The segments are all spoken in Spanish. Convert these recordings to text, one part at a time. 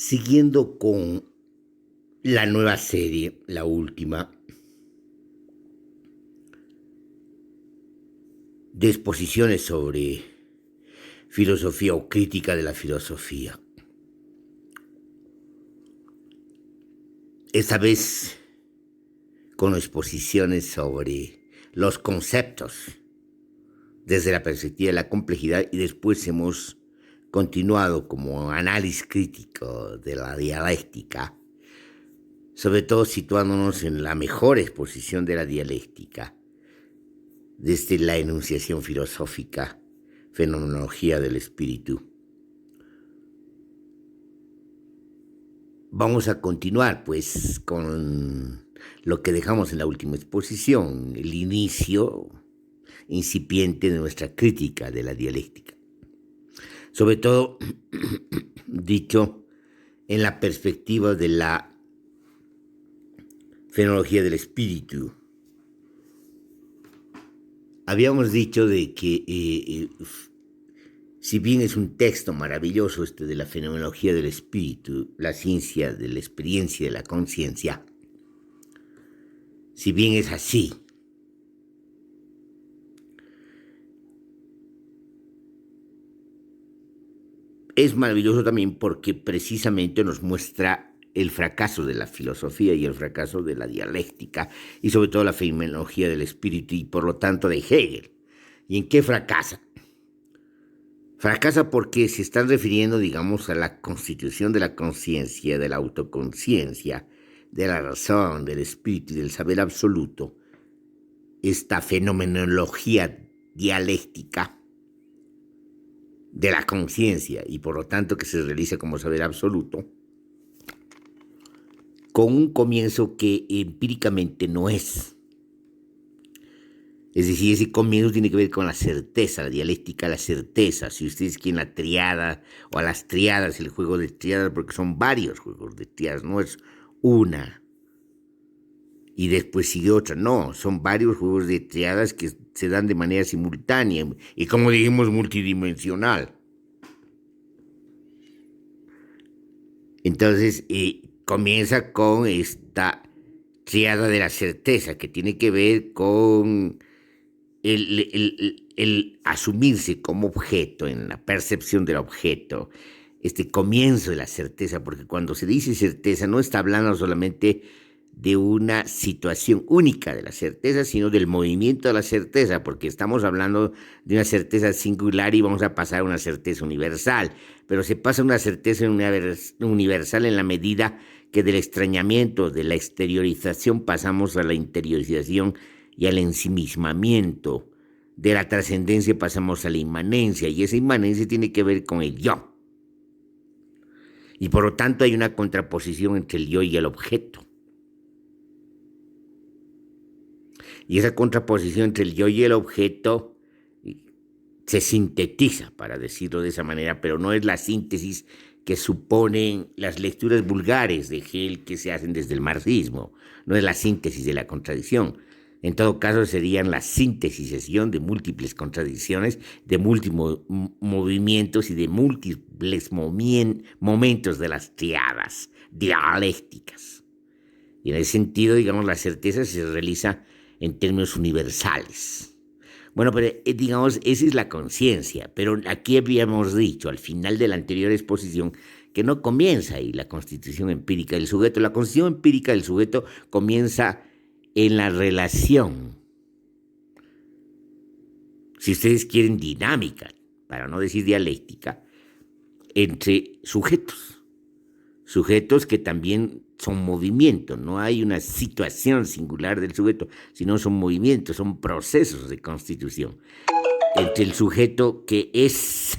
Siguiendo con la nueva serie, la última, de exposiciones sobre filosofía o crítica de la filosofía. Esta vez con exposiciones sobre los conceptos desde la perspectiva de la complejidad, y después hemos continuado como análisis crítico de la dialéctica, sobre todo situándonos en la mejor exposición de la dialéctica desde la enunciación filosófica, fenomenología del espíritu. Vamos a continuar pues con lo que dejamos en la última exposición, el inicio incipiente de nuestra crítica de la dialéctica. Sobre todo, dicho en la perspectiva de la fenomenología del espíritu. Habíamos dicho de que si bien es un texto maravilloso de la fenomenología del espíritu, la ciencia de la experiencia y de la conciencia, si bien es así, es maravilloso también porque precisamente nos muestra el fracaso de la filosofía y el fracaso de la dialéctica, y sobre todo la fenomenología del espíritu, y por lo tanto de Hegel. ¿Y en qué fracasa? Fracasa porque se están refiriendo, digamos, a la constitución de la conciencia, de la autoconciencia, de la razón, del espíritu y del saber absoluto. Esta fenomenología dialéctica de la conciencia, y por lo tanto que se realiza como saber absoluto, con un comienzo que empíricamente no es. Es decir, ese comienzo tiene que ver con la certeza, la dialéctica, la certeza. Si ustedes quieren la triada, o a las triadas, el juego de triadas, porque son varios juegos de triadas, no es una y después sigue otra, no, son varios juegos de triadas que se dan de manera simultánea y, como dijimos, multidimensional. Entonces, comienza con esta triada de la certeza, que tiene que ver con el asumirse como objeto en la percepción del objeto, este comienzo de la certeza, porque cuando se dice certeza no está hablando solamente de una situación única de la certeza, sino del movimiento de la certeza, porque estamos hablando de una certeza singular y vamos a pasar a una certeza universal, pero se pasa a una certeza universal en la medida que del extrañamiento, de la exteriorización, pasamos a la interiorización y al ensimismamiento. De la trascendencia pasamos a la inmanencia, y esa inmanencia tiene que ver con el yo. Y por lo tanto hay una contraposición entre el yo y el objeto. Y esa contraposición entre el yo y el objeto se sintetiza, para decirlo de esa manera, pero no es la síntesis que suponen las lecturas vulgares de Hegel que se hacen desde el marxismo. No es la síntesis de la contradicción. En todo caso, serían la sintetización de múltiples contradicciones, de múltiples movimientos y de múltiples momentos de las triadas dialécticas. Y en ese sentido, digamos, la certeza se realiza en términos universales. Bueno, pero digamos, esa es la conciencia, pero aquí habíamos dicho al final de la anterior exposición que no comienza ahí la constitución empírica del sujeto. La constitución empírica del sujeto comienza en la relación, si ustedes quieren, dinámica, para no decir dialéctica, entre sujetos que también son movimientos. No hay una situación singular del sujeto, sino son movimientos, son procesos de constitución entre el sujeto que es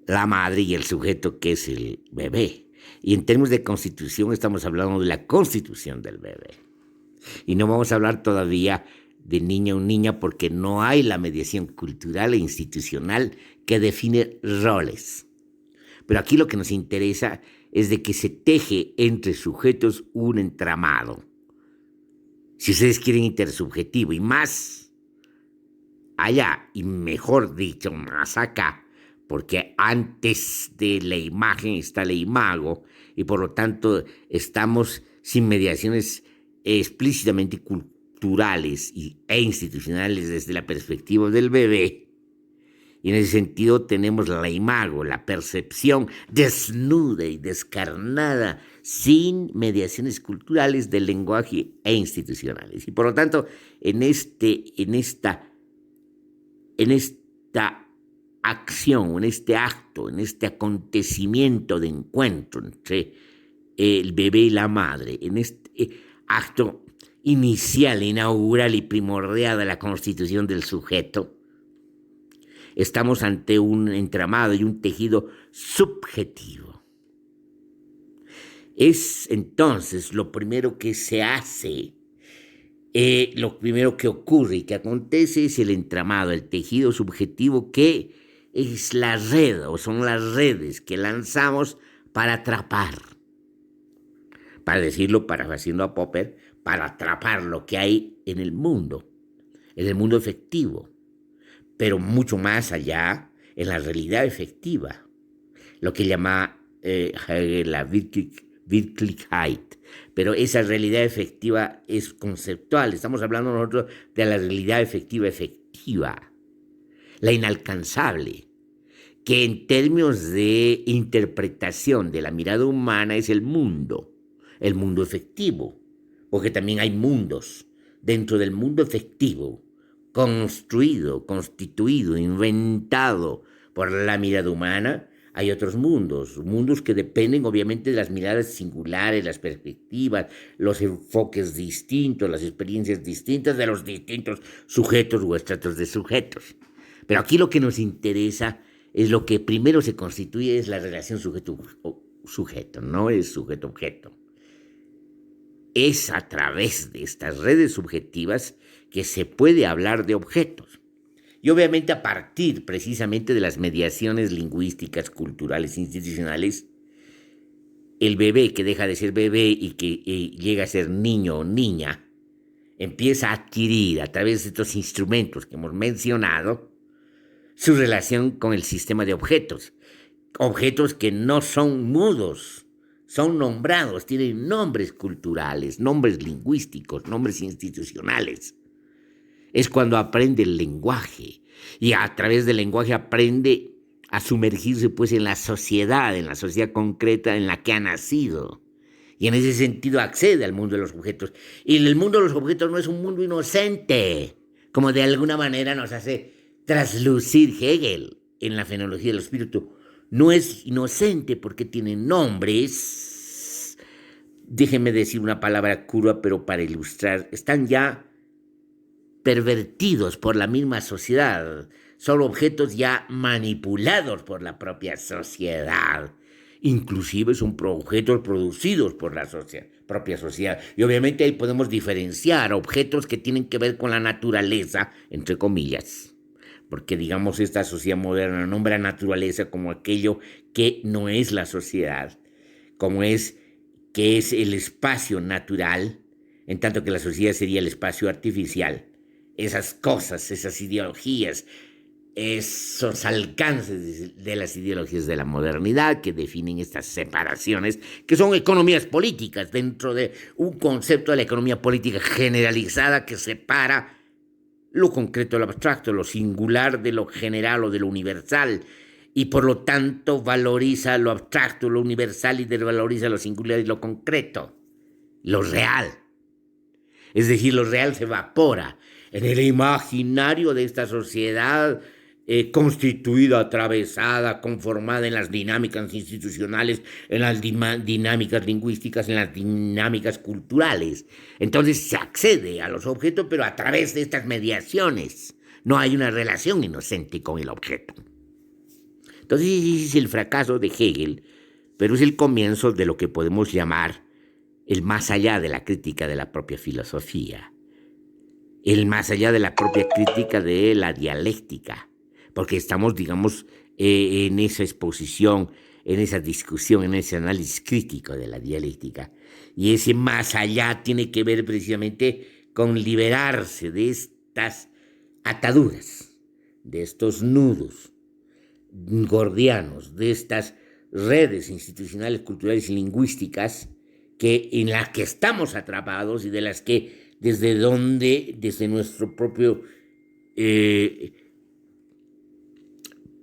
la madre y el sujeto que es el bebé. Y en términos de constitución estamos hablando de la constitución del bebé. Y no vamos a hablar todavía de niño o niña porque no hay la mediación cultural e institucional que define roles. Pero aquí lo que nos interesa es de que se teje entre sujetos un entramado, si ustedes quieren, intersubjetivo, y más allá, y mejor dicho, más acá, porque antes de la imagen está la imago, y por lo tanto estamos sin mediaciones explícitamente culturales e institucionales desde la perspectiva del bebé. Y en ese sentido tenemos la imago, la percepción desnuda y descarnada, sin mediaciones culturales del lenguaje e institucionales. Y por lo tanto, en esta acción, en este acto, en este acontecimiento de encuentro entre el bebé y la madre, en este acto inicial, inaugural y primordial de la constitución del sujeto, estamos ante un entramado y un tejido subjetivo. Es entonces lo primero que se hace, lo primero que ocurre y que acontece es el entramado, el tejido subjetivo, que es la red o son las redes que lanzamos para atrapar, para decirlo parafraseando a Popper, para atrapar lo que hay en el mundo efectivo, pero mucho más allá, en la realidad efectiva, lo que llama Hegel la Wirklichkeit. Pero esa realidad efectiva es conceptual. Estamos hablando nosotros de la realidad efectiva, la inalcanzable, que en términos de interpretación de la mirada humana es el mundo efectivo, porque también hay mundos. Dentro del mundo efectivo, construido, constituido, inventado por la mirada humana, hay otros mundos que dependen obviamente de las miradas singulares, las perspectivas, los enfoques distintos, las experiencias distintas de los distintos sujetos o estratos de sujetos. Pero aquí lo que nos interesa es lo que primero se constituye, es la relación sujeto-sujeto, no es sujeto-objeto. Es a través de estas redes subjetivas que se puede hablar de objetos. Y obviamente a partir precisamente de las mediaciones lingüísticas, culturales, institucionales, el bebé que deja de ser bebé y que llega a ser niño o niña, empieza a adquirir a través de estos instrumentos que hemos mencionado su relación con el sistema de objetos. Objetos que no son mudos, son nombrados, tienen nombres culturales, nombres lingüísticos, nombres institucionales. Es cuando aprende el lenguaje y a través del lenguaje aprende a sumergirse pues en la sociedad concreta en la que ha nacido. Y en ese sentido accede al mundo de los objetos. Y el mundo de los objetos no es un mundo inocente, como de alguna manera nos hace traslucir Hegel en la fenomenología del espíritu. No es inocente porque tiene nombres, déjenme decir una palabra cruda, pero para ilustrar, están ya pervertidos por la misma sociedad, son objetos ya manipulados por la propia sociedad, inclusive son objetos producidos por la propia sociedad. Y obviamente ahí podemos diferenciar objetos que tienen que ver con la naturaleza, entre comillas, porque digamos esta sociedad moderna nombra naturaleza como aquello que no es la sociedad, como es que es el espacio natural, en tanto que la sociedad sería el espacio artificial. Esas cosas, esas ideologías, esos alcances de las ideologías de la modernidad que definen estas separaciones, que son economías políticas dentro de un concepto de la economía política generalizada que separa lo concreto de lo abstracto, lo singular de lo general o de lo universal, y por lo tanto valoriza lo abstracto, lo universal, y desvaloriza lo singular y lo concreto, lo real. Es decir, lo real se evapora en el imaginario de esta sociedad constituida, atravesada, conformada en las dinámicas institucionales, en las dinámicas lingüísticas, en las dinámicas culturales. Entonces se accede a los objetos, pero a través de estas mediaciones. No hay una relación inocente con el objeto. Entonces ese es el fracaso de Hegel, pero es el comienzo de lo que podemos llamar el más allá de la crítica de la propia filosofía, el más allá de la propia crítica de la dialéctica, porque estamos, digamos, en esa exposición, en esa discusión, en ese análisis crítico de la dialéctica. Y ese más allá tiene que ver precisamente con liberarse de estas ataduras de estos nudos gordianos, de estas redes institucionales, culturales y lingüísticas en las que estamos atrapados y de las que desde nuestro propio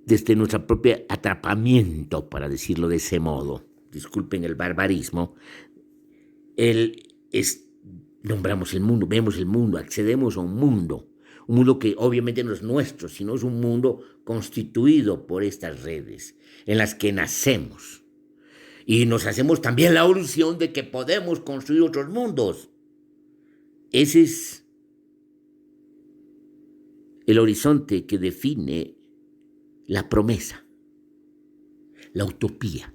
desde nuestro propio atrapamiento, para decirlo de ese modo, disculpen el barbarismo, nombramos el mundo, vemos el mundo, accedemos a un mundo que obviamente no es nuestro, sino es un mundo constituido por estas redes en las que nacemos. Y nos hacemos también la ilusión de que podemos construir otros mundos. Ese es el horizonte que define la promesa, la utopía.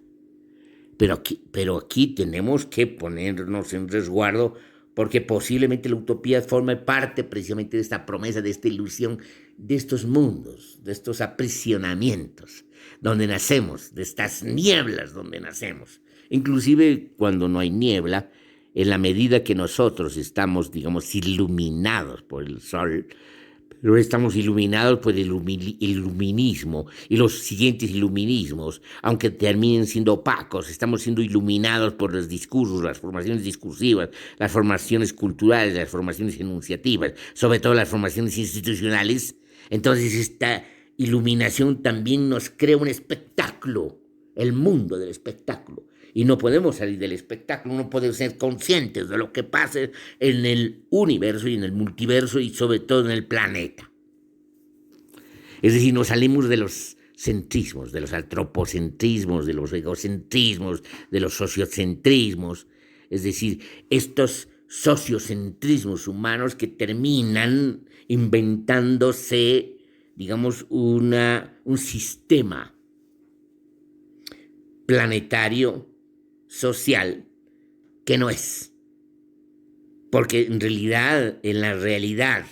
Pero aquí tenemos que ponernos en resguardo porque posiblemente la utopía forme parte precisamente de esta promesa, de esta ilusión, de estos mundos, de estos aprisionamientos donde nacemos, de estas nieblas donde nacemos. Inclusive cuando no hay niebla, en la medida que nosotros estamos, digamos, iluminados por el sol, pero estamos iluminados por el iluminismo y los siguientes iluminismos, aunque terminen siendo opacos, estamos siendo iluminados por los discursos, las formaciones discursivas, las formaciones culturales, las formaciones enunciativas, sobre todo las formaciones institucionales. Entonces esta iluminación también nos crea un espectáculo, el mundo del espectáculo. Y no podemos salir del espectáculo, no podemos ser conscientes de lo que pasa en el universo y en el multiverso y sobre todo en el planeta. Es decir, nos salimos de los centrismos, de los antropocentrismos, de los egocentrismos, de los sociocentrismos. Es decir, estos sociocentrismos humanos que terminan inventándose, digamos, un sistema planetario social que no es, porque en realidad, en la realidad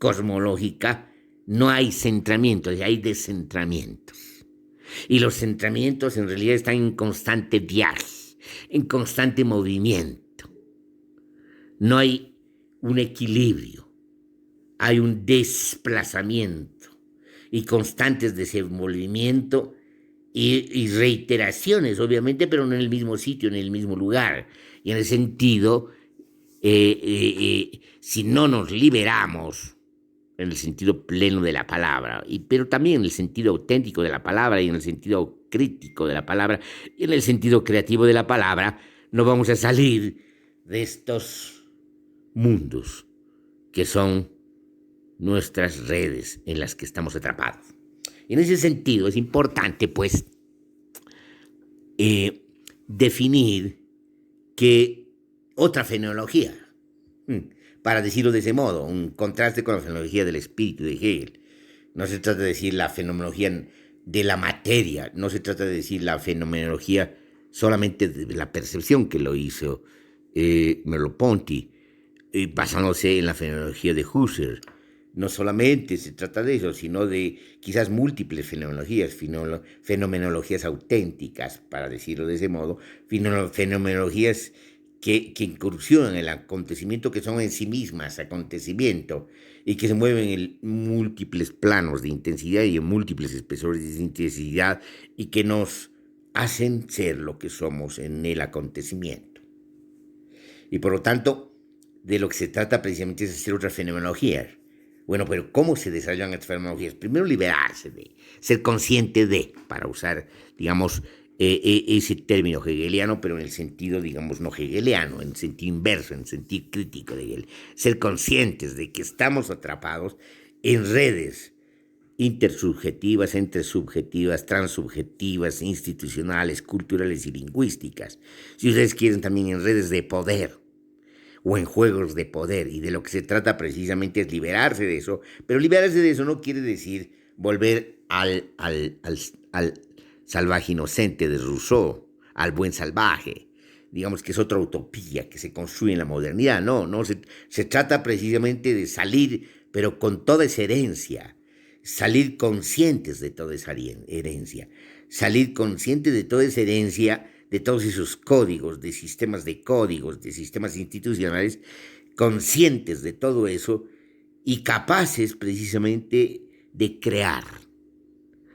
cosmológica no hay centramientos, hay descentramientos, y los centramientos en realidad están en constante viaje, en constante movimiento. No hay un equilibrio, hay un desplazamiento y constantes desenvolvimiento y reiteraciones, obviamente, pero no en el mismo sitio, en el mismo lugar. Y en el sentido, si no nos liberamos, en el sentido pleno de la palabra, pero también en el sentido auténtico de la palabra y en el sentido crítico de la palabra y en el sentido creativo de la palabra, no vamos a salir de estos mundos que son nuestras redes en las que estamos atrapados. En ese sentido es importante, pues, definir que otra fenomenología, para decirlo de ese modo, un contraste con la fenomenología del espíritu de Hegel. No se trata de decir la fenomenología de la materia, no se trata de decir la fenomenología solamente de la percepción, que lo hizo Merleau-Ponty, basándose en la fenomenología de Husserl. No solamente se trata de eso, sino de quizás múltiples fenomenologías, fenomenologías auténticas, para decirlo de ese modo, fenomenologías que incursionan en el acontecimiento, que son en sí mismas acontecimiento y que se mueven en múltiples planos de intensidad y en múltiples espesores de intensidad y que nos hacen ser lo que somos en el acontecimiento. Y por lo tanto, de lo que se trata precisamente es hacer otras fenomenologías. Bueno, pero ¿cómo se desarrollan estas fenomenologías? Primero, liberarse de, ser consciente de, para usar, digamos, ese término hegeliano, pero en el sentido, digamos, no hegeliano, en el sentido inverso, en el sentido crítico de Hegel. Ser conscientes de que estamos atrapados en redes intersubjetivas, entresubjetivas, transsubjetivas, institucionales, culturales y lingüísticas. Si ustedes quieren, también en redes de poder o en juegos de poder, y de lo que se trata precisamente es liberarse de eso, pero liberarse de eso no quiere decir volver al salvaje inocente de Rousseau, al buen salvaje, digamos que es otra utopía que se construye en la modernidad. No, se trata precisamente de salir, pero con toda esa herencia, salir conscientes de toda esa herencia, salir conscientes de toda esa herencia, de todos esos códigos, de sistemas institucionales, conscientes de todo eso y capaces precisamente de crear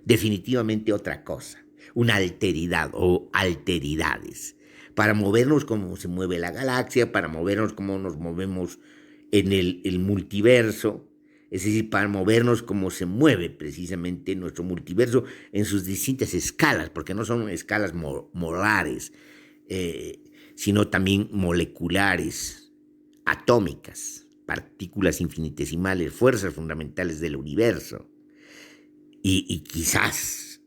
definitivamente otra cosa, una alteridad o alteridades, para movernos como se mueve la galaxia, para movernos como nos movemos en el multiverso, es decir, para movernos como se mueve precisamente nuestro multiverso en sus distintas escalas, porque no son escalas molares, sino también moleculares, atómicas, partículas infinitesimales, fuerzas fundamentales del universo. Y quizás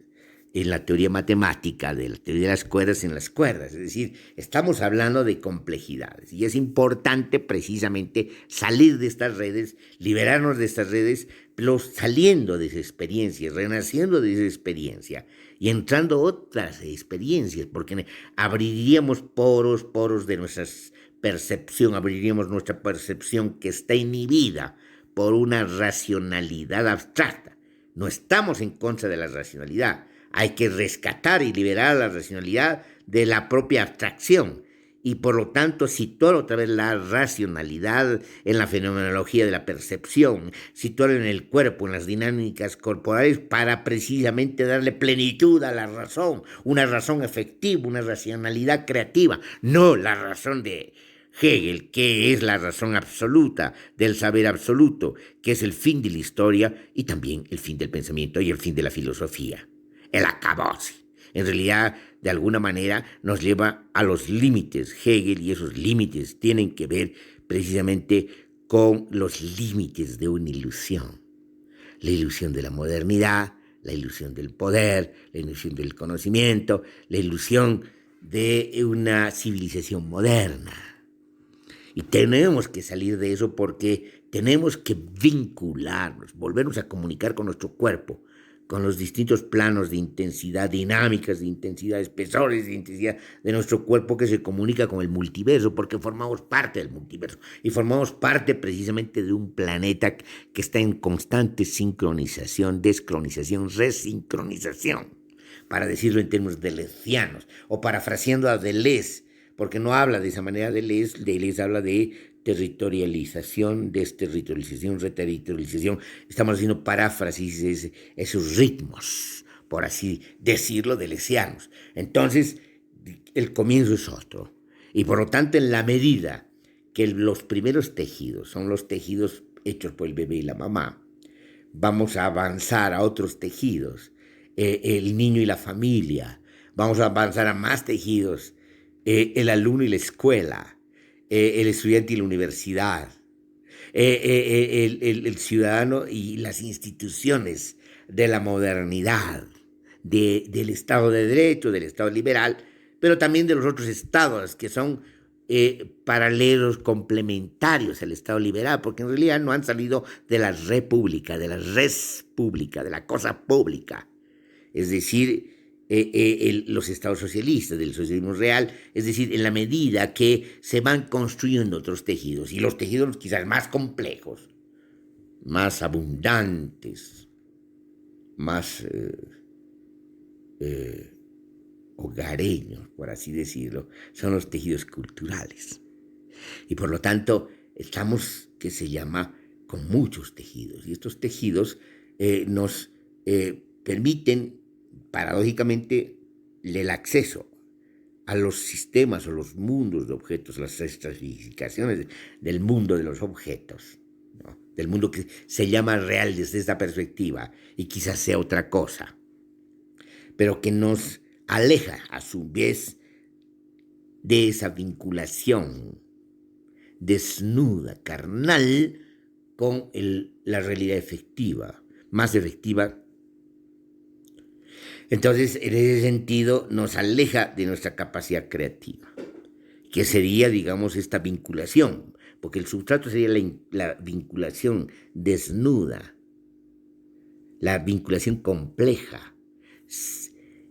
en la teoría matemática, de la teoría de las cuerdas en las cuerdas. Es decir, estamos hablando de complejidades y es importante precisamente salir de estas redes, liberarnos de estas redes, pero saliendo de esa experiencia, renaciendo de esa experiencia y entrando otras experiencias, porque abriríamos poros de nuestra percepción, abriríamos nuestra percepción que está inhibida por una racionalidad abstracta. No estamos en contra de la racionalidad. Hay que rescatar y liberar la racionalidad de la propia abstracción y por lo tanto situar otra vez la racionalidad en la fenomenología de la percepción, situar en el cuerpo, en las dinámicas corporales para precisamente darle plenitud a la razón, una razón efectiva, una racionalidad creativa, no la razón de Hegel, que es la razón absoluta del saber absoluto, que es el fin de la historia y también el fin del pensamiento y el fin de la filosofía. El acabose. En realidad, de alguna manera, nos lleva a los límites Hegel, y esos límites tienen que ver precisamente con los límites de una ilusión. La ilusión de la modernidad, la ilusión del poder, la ilusión del conocimiento, la ilusión de una civilización moderna. Y tenemos que salir de eso porque tenemos que vincularnos, volvernos a comunicar con nuestro cuerpo, con los distintos planos de intensidad, dinámicas de intensidad, espesores de intensidad de nuestro cuerpo que se comunica con el multiverso, porque formamos parte del multiverso y formamos parte precisamente de un planeta que está en constante sincronización, descronización, resincronización, para decirlo en términos deleuzianos, o parafraseando a Deleuze, porque no habla de esa manera Deleuze habla de territorialización, desterritorialización, reterritorialización. Estamos haciendo paráfrasis de esos ritmos, por así decirlo, deleuzianos. Entonces, el comienzo es otro. Y por lo tanto, en la medida que los primeros tejidos son los tejidos hechos por el bebé y la mamá, vamos a avanzar a otros tejidos, el niño y la familia, vamos a avanzar a más tejidos, el alumno y la escuela, el estudiante y la universidad, el ciudadano y las instituciones de la modernidad, del Estado de Derecho, del Estado liberal, pero también de los otros estados que son paralelos, complementarios al Estado liberal, porque en realidad no han salido de la república, de la res pública, de la cosa pública. Es decir, los estados socialistas, del socialismo real, es decir, en la medida que se van construyendo otros tejidos, y los tejidos quizás más complejos, más abundantes, más hogareños, por así decirlo, son los tejidos culturales. Y por lo tanto, estamos, que se llama, con muchos tejidos, y estos tejidos nos permiten paradójicamente el acceso a los sistemas o los mundos de objetos, las estratificaciones del mundo de los objetos, ¿no? Del mundo que se llama real desde esta perspectiva y quizás sea otra cosa, pero que nos aleja a su vez de esa vinculación desnuda, carnal, con la realidad efectiva, más efectiva. Entonces, en ese sentido, nos aleja de nuestra capacidad creativa, que sería, digamos, esta vinculación, porque el sustrato sería la vinculación desnuda, la vinculación compleja,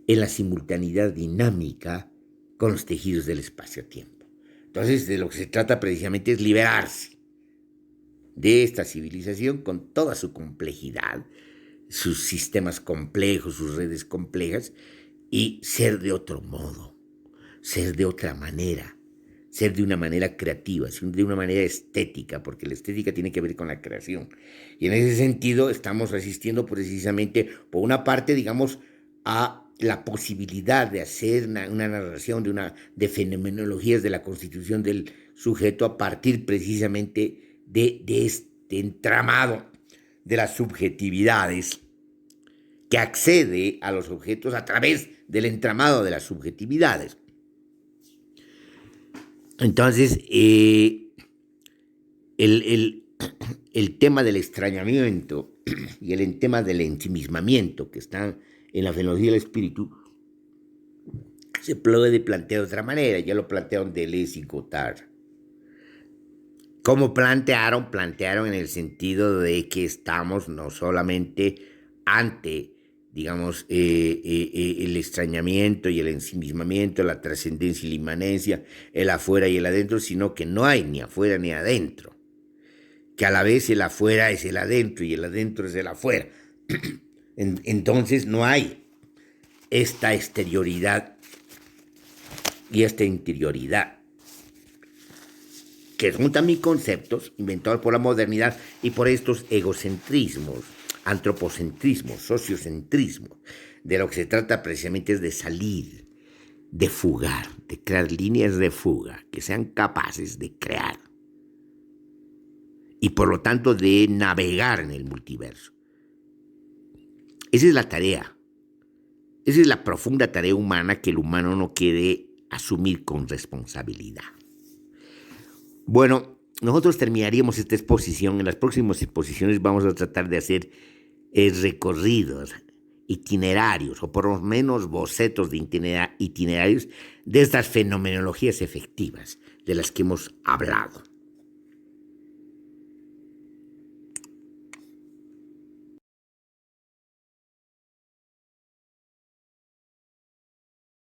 en la simultaneidad dinámica con los tejidos del espacio-tiempo. Entonces, de lo que se trata precisamente es liberarse de esta civilización con toda su complejidad, sus sistemas complejos, sus redes complejas, y ser de otro modo, ser de otra manera, ser de una manera creativa, ser de una manera estética, porque la estética tiene que ver con la creación. Y en ese sentido estamos asistiendo precisamente, por una parte, digamos, a la posibilidad de hacer una narración de fenomenologías de la constitución del sujeto a partir precisamente de este entramado de las subjetividades que accede a los objetos a través del entramado de las subjetividades. Entonces, el tema del extrañamiento y el tema del ensimismamiento que están en la fenomenología del espíritu se puede plantear de otra manera. Ya lo plantearon Deleuze y Guattard. ¿Cómo plantearon? Plantearon en el sentido de que estamos no solamente ante, digamos, el extrañamiento y el ensimismamiento, la trascendencia y la inmanencia, el afuera y el adentro, sino que no hay ni afuera ni adentro. Que a la vez el afuera es el adentro y el adentro es el afuera. Entonces no hay esta exterioridad y esta interioridad, que son también conceptos inventados por la modernidad y por estos egocentrismos, antropocentrismos, sociocentrismos. De lo que se trata precisamente es de salir, de fugar, de crear líneas de fuga que sean capaces de crear y por lo tanto de navegar en el multiverso. Esa es la tarea. Esa es la profunda tarea humana que el humano no quiere asumir con responsabilidad. Bueno, nosotros terminaríamos esta exposición. En las próximas exposiciones vamos a tratar de hacer recorridos, itinerarios, o por lo menos bocetos de itinerarios de estas fenomenologías efectivas de las que hemos hablado.